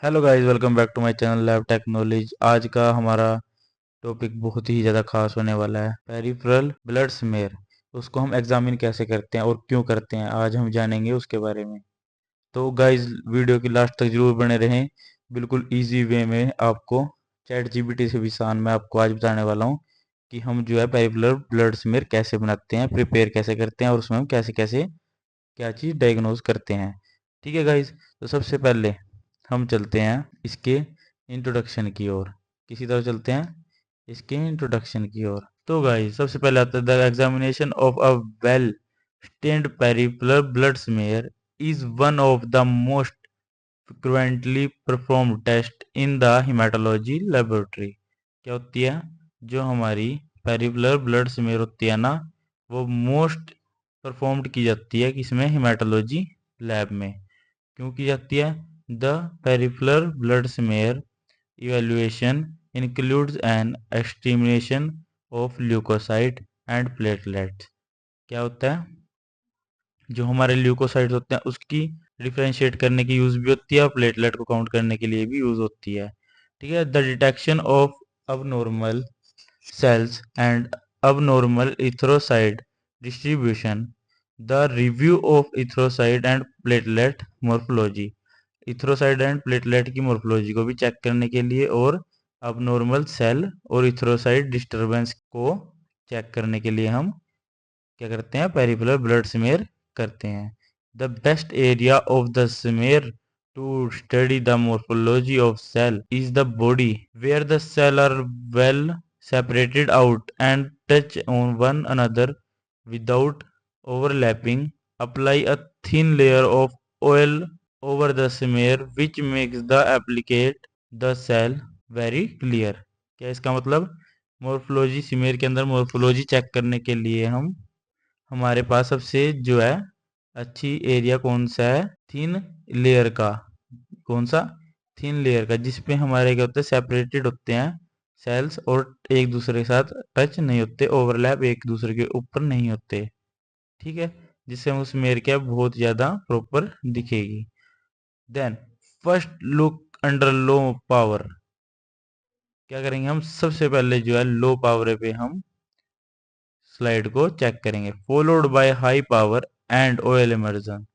Hello guys, welcome back to my channel lab technology. आज का हमारा टॉपिक बहुत ही ज़्यादा खास होने वाला है, पेरिफेरल ब्लड स्मेयर। उसको हम एग्जामिन कैसे करते हैं और क्यों करते हैं, आज हम जानेंगे उसके बारे में। तो गाइस, वीडियो की लास्ट तक जरूर बने रहें। बिल्कुल इजी वे में आपको, चैट जीपीटी से भी आसान मैं आपको आज बताने वाला हूँ कि हम जो है पेरिफेरल ब्लड स्मेयर कैसे बनाते हैं, प्रिपेयर कैसे करते हैं और उसमें हम कैसे कैसे क्या चीज़ डायग्नोज करते हैं। ठीक है गाइस, तो सबसे पहले हम चलते हैं इसके इंट्रोडक्शन की ओर। किसी तरह चलते हैं इसके इंट्रोडक्शन की ओर। तो गाइस, सबसे पहले आता है the examination of a well stained peripheral blood smear is one of the most frequently performed test in the haematology laboratory. क्या होती है? जो हमारी पेरिफेरल ब्लड स्मेयर होती है ना, वो मोस्ट परफॉर्म्ड की जाती है किसमें? हेमाटोलॉजी लैब में। क्यों की जाती है? The peripheral blood smear evaluation includes an estimation of leukocyte and platelets। क्या होता है? जो हमारे ल्यूकोसाइट्स होते हैं उसकी डिफ्रेंशिएट करने की यूज भी होती है और प्लेटलेट को काउंट करने के लिए भी यूज होती है। ठीक है। The detection of abnormal cells and abnormal erythrocyte distribution, the review of erythrocyte and platelet morphology। Erythrocyte and platelet की मोर्फोलॉजी को भी चेक करने के लिए और अबनॉर्मल सेल और इथ्रोसाइड डिस्टरबेंस को चेक करने के लिए हम क्या करते हैं? पेरिफेरल ब्लड स्मेयर करते हैं। The best area of the smear to study the morphology of cell is the body where the cell are well separated out and touch on one another without overlapping. Apply a thin layer of oil over the smear which makes the applicate the cell very clear। क्या इसका मतलब? Morphology, smear के अंदर morphology check करने के लिए हम, हमारे पास सबसे जो है अच्छी एरिया कौन सा है? थिन लेयर का। कौन सा? थिन लेयर का, जिसपे हमारे क्या होते हैं? सेपरेटेड होते हैं सेल्स और एक दूसरे के साथ टच नहीं होते, ओवरलैप एक दूसरे के ऊपर नहीं होते। ठीक है। जिससे हम उस मेयर क्या बहुत ज्यादा प्रॉपर दिखेगी। Then first look under low power. क्या करेंगे हम? सबसे पहले जो है लो पावर पे हम स्लाइड को चेक करेंगे, followed by high power and oil immersion.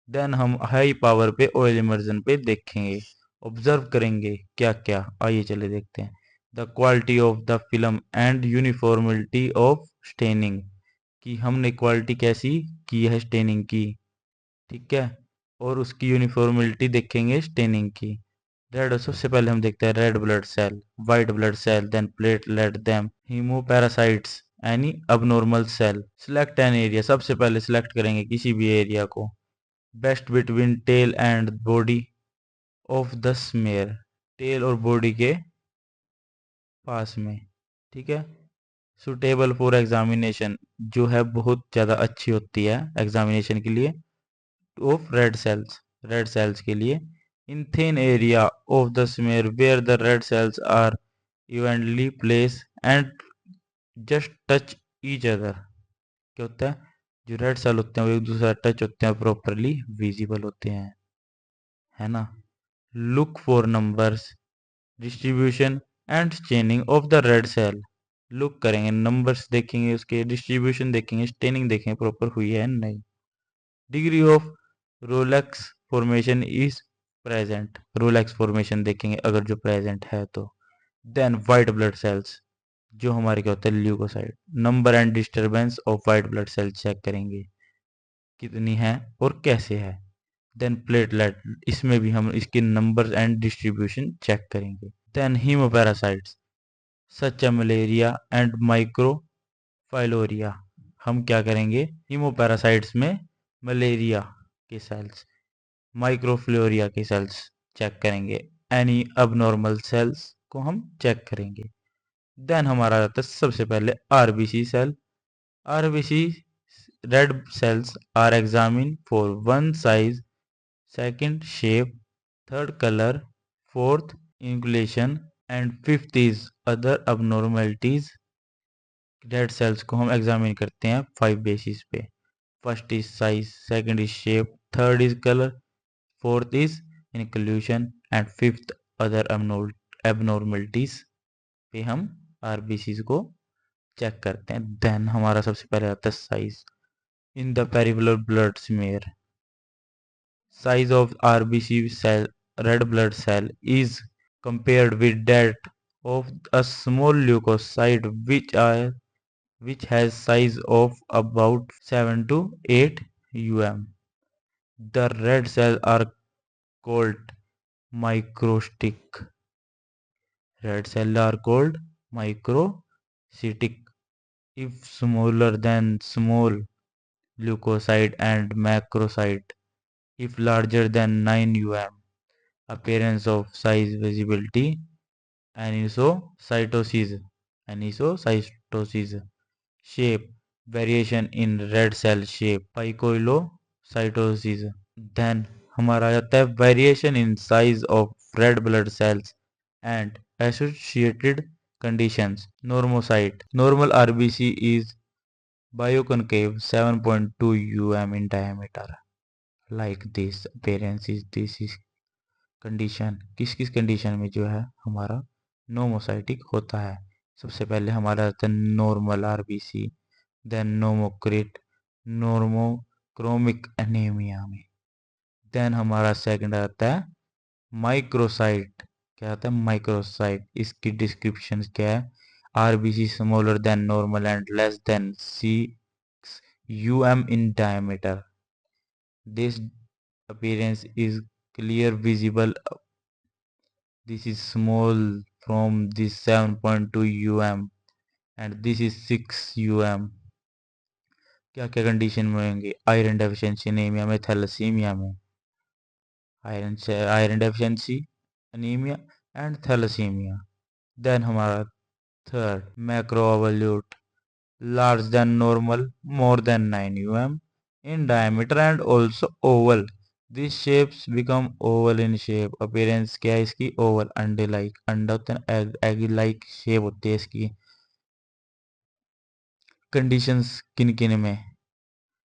Then हम हाई पावर पे ऑयल इमर्जन पे देखेंगे, ऑब्जर्व करेंगे क्या क्या। आइए चले देखते हैं। The quality of the film and यूनिफॉर्मिलिटी of staining, कि हमने क्वालिटी कैसी की है स्टेनिंग की। ठीक है। और उसकी यूनिफॉर्मिलिटी देखेंगे स्टेनिंग की। रेड, सबसे पहले हम देखते हैं red blood cell, white blood cell, then platelet, then haemoparasites, any abnormal cell. Select an area, सबसे पहले सिलेक्ट करेंगे किसी भी एरिया को। Best between tail and body of the smear, tail और बॉडी के पास में। ठीक है। सुटेबल फॉर एग्जामिनेशन, जो है बहुत ज़्यादा अच्छी होती है एग्जामिनेशन के लिए, of red cells, red cells के लिए। In thin area of the smear where the red cells are evenly place and just touch each other. क्या होता है? जो रेड सेल होते हैं वो एक दूसरे टच होते हैं, प्रॉपरली विजिबल होते हैं, है ना। Look for numbers, distribution and chaining of the red cell. Look करेंगे, नंबर्स देखेंगे, उसके डिस्ट्रीब्यूशन देखेंगे, स्टेनिंग देखेंगे प्रॉपर हुई है नहीं। Degree of Rolex formation is present, Rolex formation देखेंगे अगर जो प्रेजेंट है तो। देन वाइट ब्लड सेल्स, जो हमारे क्या होते हैं? Leucocyte. Number and disturbance of white blood cell check करेंगे कितनी है और कैसे है। देन प्लेटलेट, इसमें भी हम इसके नंबर एंड डिस्ट्रीब्यूशन चेक करेंगे। Then haemoparasites such a malaria and microfilaria. हम क्या करेंगे? हीमोपैरासाइट्स में मलेरिया के सेल्स, माइक्रोफ्लोरिया के सेल्स चेक करेंगे। एनी अबनॉर्मल सेल्स को हम चेक करेंगे। देन हमारा आता है सबसे पहले RBC cell. RBC red cells are examine for one size, second shape, third color, fourth angulation and fifth is other abnormalities। Red cells को हम एग्जामिन करते हैं 5 बेसिस पे। First is size, second is shape, third is colour, fourth is inclusion and fifth other abnormalities पे हम RBCs को check करते हैं। देन हमारा सबसे पहले आता है size in the peripheral blood smear. Size of RBC cell, red blood cell, is compared with that of a small leukocyte which has size of about 7 to 8 The red cells are called microcytic. Red cells are called microcytic if smaller than small leukocyte and macrocyte if larger than 9 appearance of size visibility anisocytosis anisocytosis shape variation in red cell shape picoilocytosis then हमारा आ जाता है variation in size of red blood cells and associated conditions normocyte normal RBC is bioconcave 7.2 in diameter like this appearance is this is condition किस किस condition में जो है हमारा नोमोसाइटिक होता है। सबसे पहले हमारा आता है नॉर्मल आरबीसी, देन नोमोक्रिट नॉर्मोक्रोमिक एनीमिया में, देन हमारा सेकंड आता है माइक्रोसाइट। क्या आता है माइक्रोसाइट, इसकी डिस्क्रिप्शन क्या है, RBC smaller than normal and less than 6 in diameter. This appearance is clear visible. This is small from this 7.2 and this is 6 क्या क्या कंडीशन में होंगे, आयरन डेफिशिएंसी एनीमिया में, थैलेसीमिया में, iron deficiency anaemia and thalassaemia. Then हमारा third macro ovalocyte large than normal, more than 9 in diameter and also oval. These shapes become oval in shape. Appearance क्या है इसकी, oval, अंडे like, अंडा होता है, egg like shape होती है इसकी। कंडीशंस किन किन में,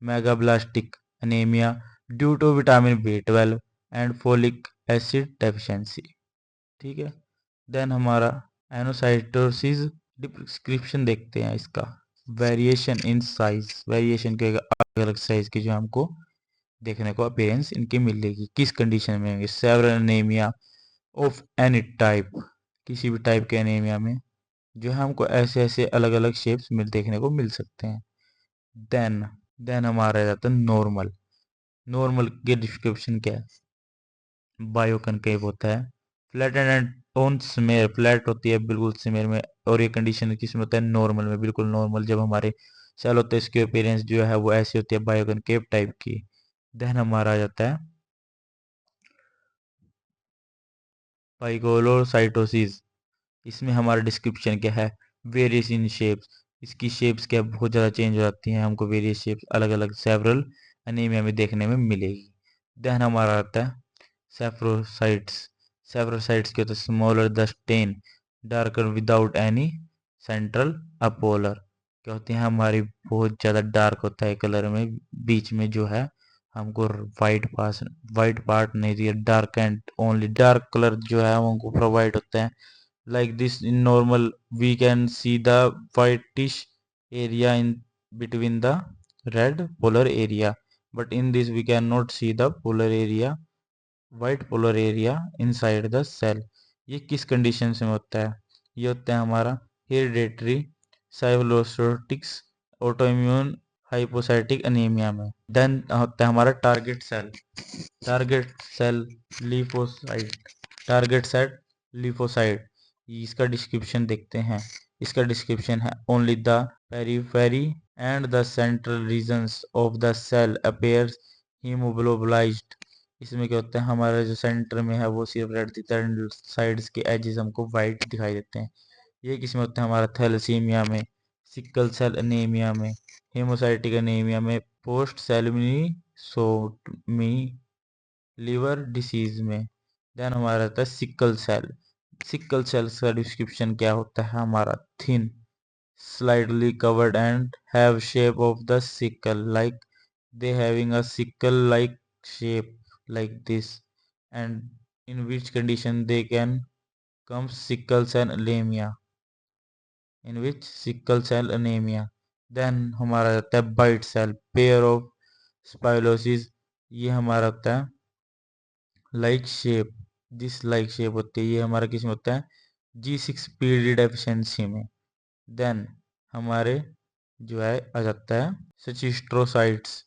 megaloblastic anaemia due to vitamin B12 and folic acid deficiency. ठीक है, देन हमारा एनोसाइटोसिस डिस्क्रिप्शन देखते हैं इसका। वेरिएशन इन साइज, वेरिएशन के अलग अलग साइज की जो हमको देखने को अपीयरेंस इनकी मिलेगी, किस कंडीशन में होंगे, several anaemia of any type, किसी भी टाइप के एनीमिया में जो है हमको ऐसे ऐसे अलग अलग शेप्स देखने को मिल सकते हैं। देन हमारा जाता है नॉर्मल। नॉर्मल के डिस्क्रिप्शन क्या है, बायोकनकेव होता है, flat and on smear, flat होती है बिल्कुल स्मेयर में, और ये कंडीशन किसमें होता है, नॉर्मल में, बिल्कुल नॉर्मल जब हमारे सेल होते हैं इसकी अपीयरेंस जो है वो ऐसी होती है बायोकनकेव टाइप की। देन हमारा आ जाता है पाइकोलोसाइटोसिस, इसमें हमारा डिस्क्रिप्शन क्या है, वेरियस इन शेप्स, इसकी शेप्स क्या बहुत ज़्यादा चेंज हो जाती हैं, हमको वेरियस शेप्स अलग अलग सेवरल एनीमिया में देखने में मिलेगी। देन हमारा आता है सेफ्रोसाइट्स, सेफ्रोसाइट्स के होते हैं smaller the stain darker without any central pallor, क्या होती हैं हमारी बहुत ज़्यादा डार्क होता है कलर में, बीच में जो है हमको वाइट पार्ट नहीं दिया, dark and only dark colour जो है हमको प्रोवाइड होता है। Like this in normal we can see the whitish area in between the red polar area, but in this we cannot see the polar area, white polar area inside the cell। ये किस condition में होता है, ये होता है हमारा hereditary spherocytosis autoimmune haemolytic anaemia में। देन होता है हमारा target cell, target cell leptocyte, target cell leptocyte, इसका डिस्क्रिप्शन देखते हैं। इसका डिस्क्रिप्शन है only the periphery and the central regions of the cell appears haemoglobinised. इसमें क्या होता है हमारा जो सेंटर में है वो सिर्फ रेड दिखता है, साइड्स के एजेस हमको वाइट दिखाई देते हैं। ये किसमें होता है हमारा थैलेसीमिया में, सिकल सेल एनीमिया में, हेमोसाइटिक एनीमिया में, पोस्ट सेलमिनीसोमी लिवर डिसीज में। देन हमारा रहता है सिकल सेल, सिकल सेल का डिस्क्रिप्शन क्या होता है हमारा, thin slightly covered and have shape of the sickle, like they having a sickle like shape like this, and in which condition they can come sickle cell anaemia, in which sickle cell anaemia. Then हमारा जाता है bite cell, pair of स्पाइलोसिस, ये हमारा होता है like shape, this like shape होती है, ये हमारा किस में होता है G6PD डेफिशिएंसी में। देन हमारे जो है आ जाता है सिस्ट्रोसाइट्स,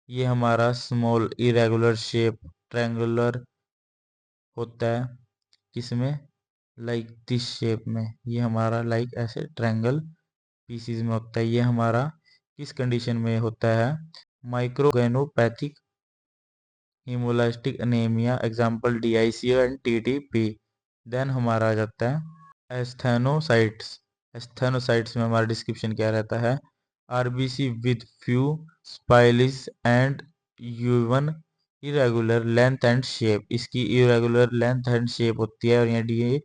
ये हमारा स्मॉल इरेगुलर शेप ट्रायंगुलर होता है किसमें, लाइक दिस शेप में, ये हमारा लाइक ऐसे ट्रायंगल पीसीज में होता है। ये हमारा किस कंडीशन में होता है, microangiopathic haemolytic anaemia, example DICO and TTP। Then हमारा आ जाता है एस्थेनोसाइट्स, एस्थेनोसाइट्स में हमारा डिस्क्रिप्शन क्या रहता है, RBC with few spicules and uneven irregular length and shape, इसकी इरेगुलर लेंथ एंड शेप होती है और यहाँ the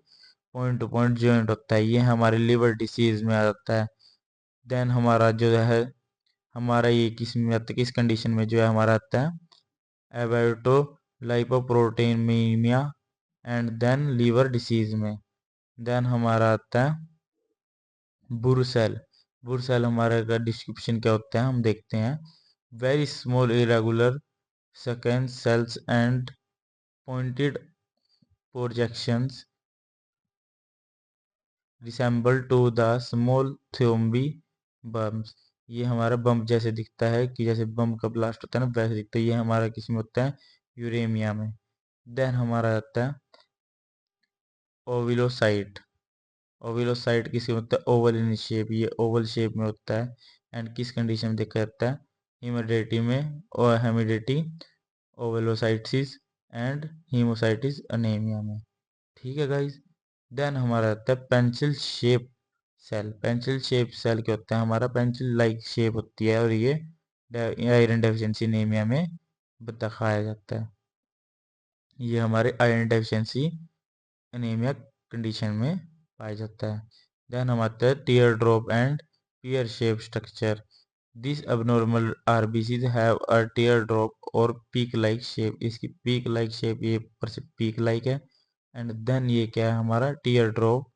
point to point joint होता है, ये हमारे लिवर डिसीज में आ जाता है। देन हमारा जो है हमारा ये किस में आता है, किस कंडीशन में जो है हमारा आता है एबेटो लाइपोप्रोटीनीमिया एंड देन लीवर डिसीज में। देन हमारा आता है बुरसेल, बुरसेल हमारे का डिस्क्रिप्शन क्या होता है हम देखते हैं, very small irregular second cells and pointed projections resemble to the small thrombi bumps, ये हमारा बम्प जैसे दिखता है कि जैसे बम का ब्लास्ट होता है ना वैसे दिखता है, ये हमारा किस में होता है यूरेमिया में। देन हमारा आता है ओविलोसाइट, ओविलोसाइट किसी में होता है ओवल इन शेप, ये ओवल शेप में होता है एंड किस कंडीशन में देखा जाता है हीमोडेटी में और हेमिडेटी ओवेलोसाइटिस एंड हीमोसाइटिस अनीमिया में। ठीक है गाइज। देन हमारा आता है pencil shape cell, pencil shape cell क्या होता है, हमारा पेंसिल लाइक शेप होती है और ये आयरन डेफिशिएंसी एनीमिया में दिखाया जाता है, ये हमारे आयरन डेफिशिएंसी एनीमिया कंडीशन में पाया जाता है। देन हम आते हैं tier drop and pear shaped structure, these abnormal RBCs have a teardrop और peak like shape, इसकी peak like shape ये ऊपर से peak like है एंड देन ये क्या है हमारा टीयर ड्रॉप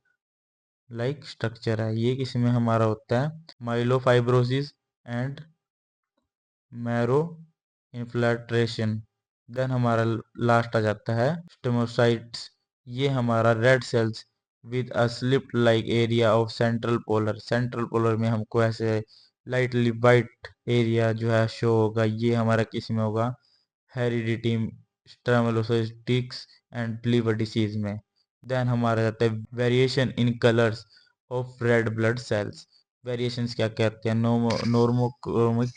लाइक स्ट्रक्चर है, ये किसमें हमारा होता है माइलोफाइब्रोसिस एंड मैरो इन्फ्लेट्रेशन। देन हमारा लास्ट आ जाता है स्टेमोसाइट्स, ये हमारा red cells with a slip like area of central polar, central polar में हमको ऐसे लाइटली वाइट एरिया जो है शो होगा, ये हमारा किस में होगा हेरिडिटी स्ट्रेमलोसाइटिक्स एंड लिवर डिसीज में। देन हमारा जाता है variation in colours of red blood cells, variations क्या कहते हैं नॉर्मोक्रोमिक,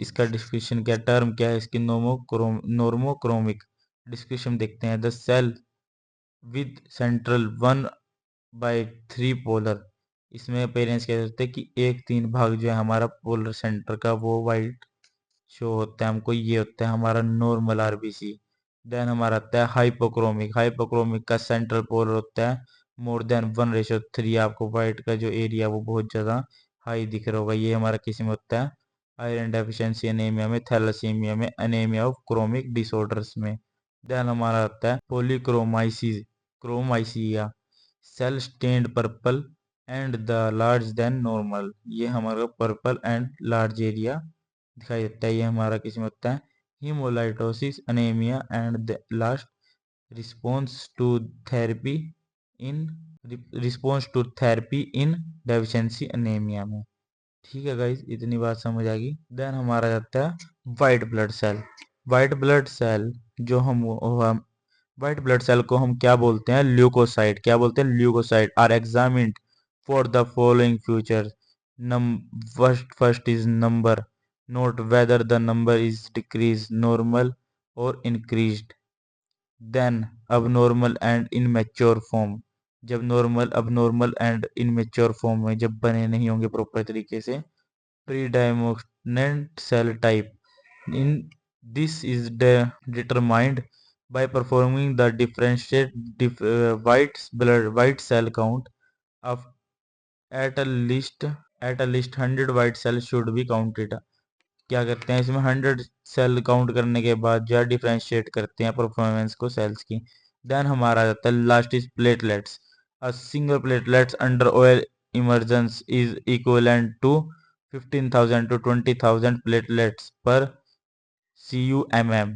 इसका डिस्क्रिप्शन क्या टर्म क्या है इसकी नॉर्मोक्रोमिक डिस्क्रिप्शन देखते हैं, the cell with central 1/3 polar, इसमें पेरेंट्स कह सकते हैं कि 1/3 जो है हमारा पोलर सेंटर का वो वाइट शो होता है हमको, ये होता है हमारा नॉर्मल आरबीसी। देन हमारा आता है हाइपोक्रोमिक, हाइपोक्रोमिक का सेंट्रल पोलर होता है मोर देन 1:3, आपको व्हाइट का जो एरिया वो बहुत ज़्यादा हाई दिख रहा होगा, ये हमारा किसी में होता है आयरन डेफिशिएंसी एनीमिया में, थैलेसीमिया में, एनीमिया ऑफ क्रोमिक डिसऑर्डर्स में। देन हमारा आता है polychromasia, chromasia, cell stained purple and the large than normal, ये हमारा पर्पल एंड लार्ज एरिया दिखाई देता है, ये हमारा किस में होता है haemolytic anaemia and last response to therapy in response to therapy in deficiency anaemia में। ठीक है गाइज, इतनी बात समझ आ गई। देन हमारा जाता है white blood cell, white blood cell जो हम व्हाइट ब्लड सेल को हम क्या बोलते हैं ल्यूकोसाइट, क्या बोलते हैं leucocyte are examined for the following features, first is number, note whether the number is decrease normal और increased, then abnormal and immature form, जब normal abnormal and immature form में जब बने नहीं होंगे प्रॉपर तरीके से, predominant cell type in this is determined by performing the differentiate white cell count of at a least 100 white cells should be counted, क्या करते हैं इसमें 100 सेल काउंट करने के बाद जो है डिफ्रेंशिएट करते हैं परफॉर्मेंस को सेल्स की, देन हमारा आ जाता है last is platelets. A single platelets under oil immersion is equivalent to 15,000 to 20,000 platelets per CUMM.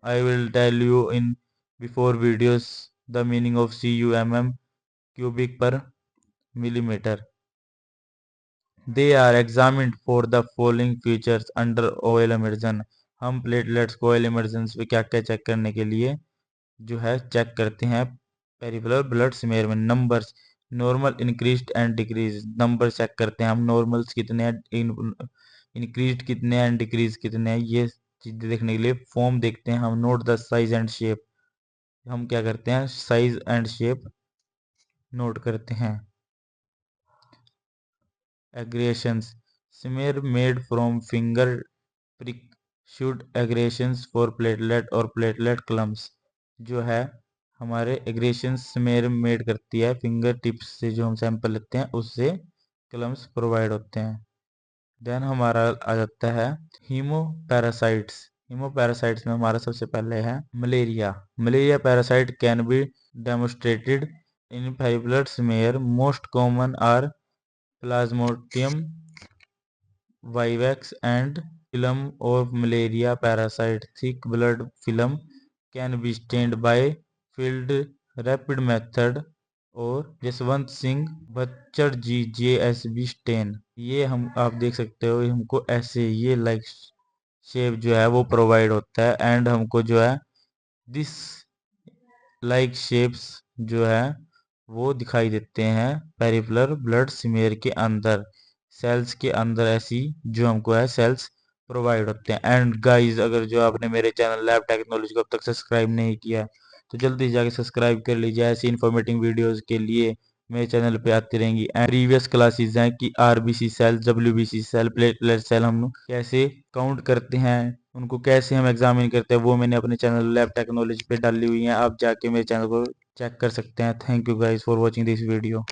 I will tell you in before videos the meaning of CUMM, cubic per millimeter. They are examined for the following features under oil immersion. हम platelets को oil emergence पे क्या क्या check करने के लिए जो है चेक करते हैं पेरिफेरल ब्लड स्मेयर में। Numbers normal, increased and decrease. Number check करते हैं हम, नॉर्मल्स कितने हैं, इंक्रीज्ड कितने हैं, डिक्रीज कितने हैं, ये चीजें देखने के लिए। फॉर्म देखते हैं हम। Note the size and shape, हम क्या करते हैं साइज एंड शेप नोट करते हैं। Aggressions, smear made from finger prick should aggressions for platelet और प्लेटलेट क्लम्स। जो है हमारे एग्रेशंस स्मेयर मेड करती है फिंगर टिप्स से, जो हम सैंपल लेते हैं उससे क्लम्स प्रोवाइड होते हैं। देन हमारा आ जाता है हीमोपैरासाइट्स। हीमोपैरासाइट्स में हमारा सबसे पहले है malaria. Malaria parasite can be demonstrated in blood smear. Most common are plasmodium vivax and film of malaria parasite. Thick blood film can be stained by field rapid method और जसवंत सिंह बच्चर जी JSB स्टेन। ये हम आप देख सकते हो, हमको ऐसे ये लाइक शेप जो है वो प्रोवाइड होता है एंड हमको जो है दिस लाइक शेप्स जो है वो दिखाई देते हैं पेरिफेरल ब्लड स्मेयर के अंदर, सेल्स के अंदर ऐसी जो हमको है सेल्स प्रोवाइड होते हैं। एंड गाइस, अगर जो आपने मेरे चैनल लैब टेक्नोलॉजी को अब तक सब्सक्राइब नहीं किया है तो जल्दी जाके सब्सक्राइब कर लीजिए। ऐसी इन्फॉर्मेटिव वीडियोस के लिए मेरे चैनल पे आती रहेंगी। एंड प्रीवियस क्लासेस हैं कि RBC cell, WBC cell, platelet cell हम कैसे काउंट करते हैं, उनको कैसे हम एग्जामिन करते हैं, वो मैंने अपने चैनल लैब टेक्नोलॉजी पे डाली हुई है। आप जाके मेरे चैनल को चेक कर सकते हैं। Thank you guys for watching this video.